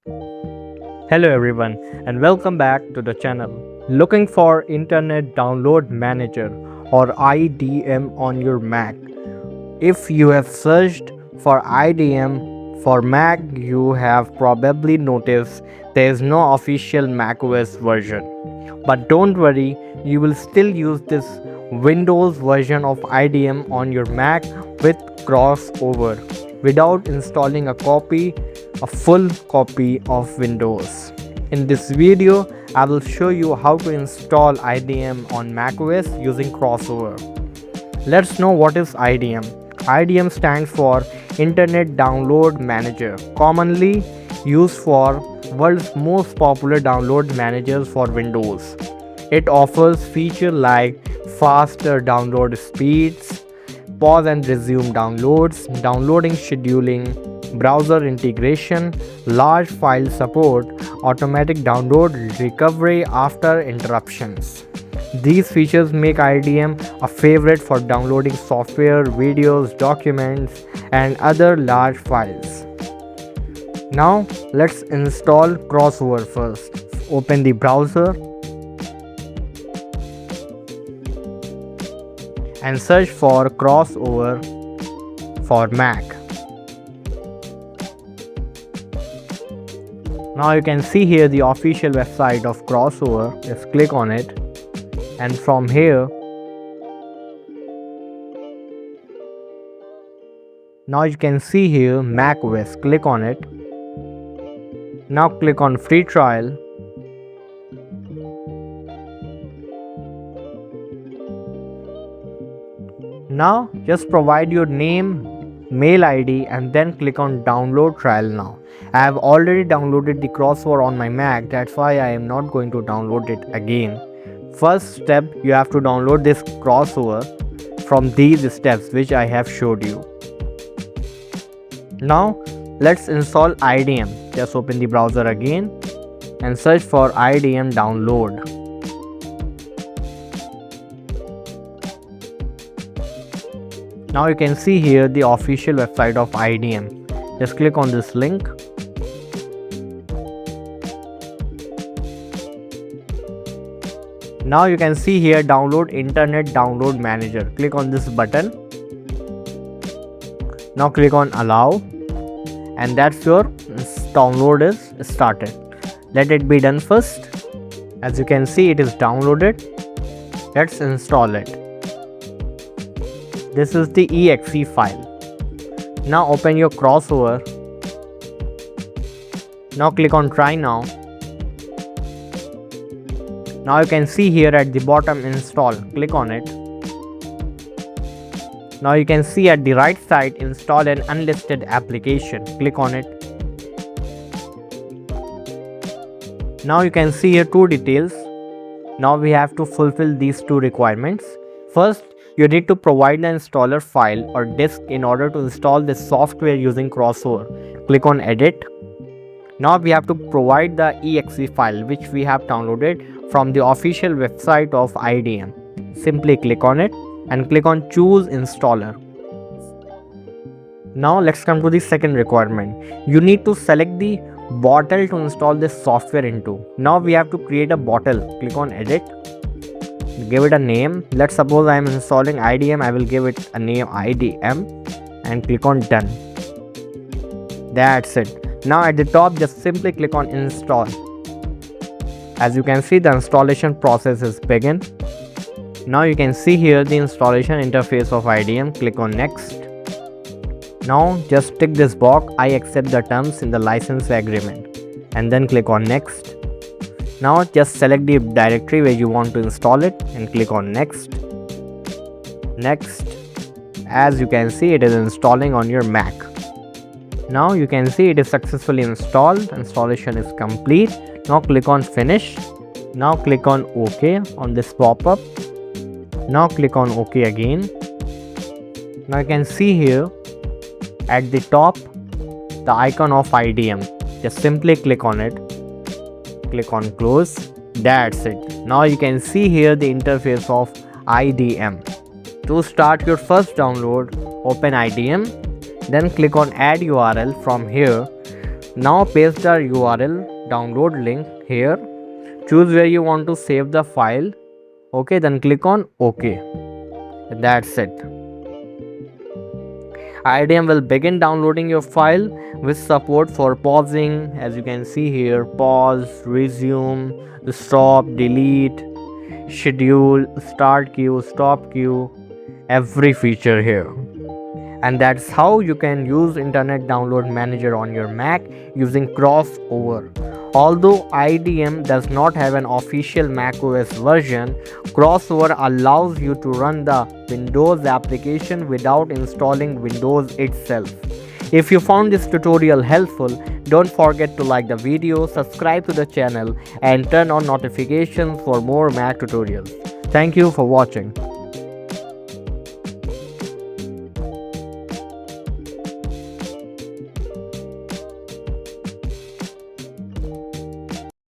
Hello everyone and welcome back to the channel. Looking for Internet Download Manager or IDM on your Mac? If you have searched for IDM for Mac, you have probably noticed there is no official macOS version. But don't worry, you will still use this Windows version of IDM on your Mac with crossover without installing a full copy of Windows. In this video, I will show you how to install IDM on macOS using crossover. Let's know what is IDM. IDM stands for Internet Download Manager, commonly used for world's most popular download managers for Windows. It offers features like faster download speeds, pause and resume downloads, downloading scheduling, browser integration, large file support, automatic download recovery after interruptions. These features make IDM a favorite for downloading software, videos, documents, and other large files. Now let's install crossover first. Open the browser and search for crossover for Mac. Now you can see here the official website of crossover. Just click on it, and from here now you can see here macOS. Click on it. Now click on free trial. Now just provide your name, mail ID, and then click on download trial now. I have already downloaded the crossover on my Mac, that's why I am not going to download it again. First step, you have to download this crossover from these steps which I have showed you. Now let's install IDM. Just open the browser again and search for IDM download. Now you can see here the official website of IDM. Just click on this link. Now you can see here download Internet Download Manager. Click on this button. Now click on allow, and that's your download is started. Let it be done first. As you can see, it is downloaded. Let's install it. This is the exe file. Now open your crossover. Now click on try now. Now you can see here at the bottom install. Click on it. Now you can see at the right side install an unlisted application. Click on it. Now you can see here two details. Now we have to fulfill these two requirements. First, you need to provide the installer file or disk in order to install this software using crossover. Click on edit. Now we have to provide the exe file which we have downloaded from the official website of IDM. Simply click on it and click on choose installer. Now let's come to the second requirement. You need to select the bottle to install this software into. Now we have to create a bottle. Click on edit. Give it a name. Let's suppose I am installing IDM. I will give it a name IDM and click on done. That's it. Now at the top, just simply click on install. As you can see, the installation process is begin. Now you can see here the installation interface of IDM. Click on next. Now just tick this box, I accept the terms in the license agreement, and then click on next. Now just select the directory where you want to install it and click on next. Next. As you can see, it is installing on your Mac. Now you can see it is successfully installed. Installation is complete. Now click on finish. Now click on OK on this pop-up. Now click on OK again. Now you can see here at the top the icon of IDM. Just simply click on it. Click on close. That's it. Now you can see here the interface of IDM. To start your first download, open IDM, then click on add URL. From here, Now paste the URL download link here. Choose where you want to save the file. Okay, then click on OK. That's it. IDM will begin downloading your file with support for pausing, as you can see here, pause, resume, stop, delete, schedule, start queue, stop queue, every feature here. And that's how you can use Internet Download Manager on your Mac using crossover. Although IDM does not have an official macOS version, crossover allows you to run the Windows application without installing Windows itself. If you found this tutorial helpful, don't forget to like the video, subscribe to the channel and turn on notifications for more Mac tutorials. Thank you for watching.